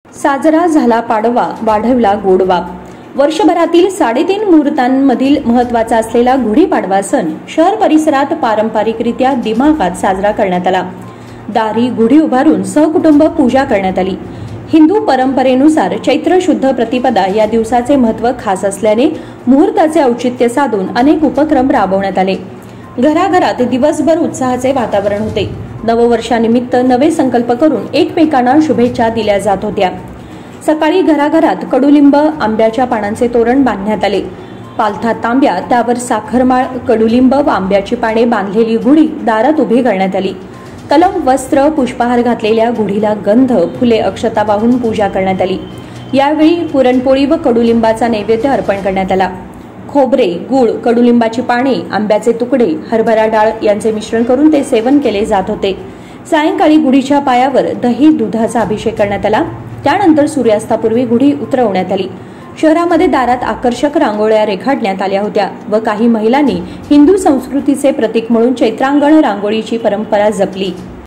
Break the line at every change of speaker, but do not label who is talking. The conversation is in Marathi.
साजरा झाला पाडवा, वाढवला गोडवा। वर्षभरातील 3.5 मुहूर्तांमधील महत्त्वाचा असलेला गुढीपाडवा सण शहर परिसरात पारंपरिकरित्या दिमाखात साजरा करण्यात आला। दारी गुढी उभारून सहकुटुंब पूजा करण्यात आली। हिंदू परंपरेनुसार चैत्र शुद्ध प्रतिपदा या दिवसाचे महत्त्व खास असल्याने मुहूर्ताचे औचित्य साधून अनेक उपक्रम राबवण्यात आले। घराघरात दिवसभर उत्साहाचे वातावरण होते। नववर्षानिमित्त नवे संकल्प करून एकमेकांना शुभेच्छा दिल्या जात होत्या। सकाळी घराघरात कडुलिंब, आंब्याच्या पानांचे तोरण बांधण्यात आले। पालथा तांब्या, त्यावर साखरमाळ, कडुलिंब व आंब्याची पाने बांधलेली गुढी दारात उभी करण्यात आली। तलम वस्त्र, पुष्पहार घातलेल्या गुढीला गंध, फुले, अक्षता वाहून पूजा करण्यात आली। यावेळी पुरणपोळी व कडुलिंबाचा नैवेद्य अर्पण करण्यात आला। खोबरे, गूळ, कडुलिंबाची पाने, आंब्याचे तुकडे, हरभरा डाळ यांचे मिश्रण करून ते सेवन केले जात होते। सायंकाळी गुढीच्या पायावर दही दुधाचा अभिषेक करण्यात आला। त्यानंतर सूर्यास्तापूर्वी गुढी उतरवण्यात आली। शहरामध्ये दारात आकर्षक रांगोळ्या रेखाटण्यात आल्या होत्या व काही महिलांनी हिंदू संस्कृतीचे प्रतीक म्हणून चैत्रांगण रांगोळीची परंपरा जपली।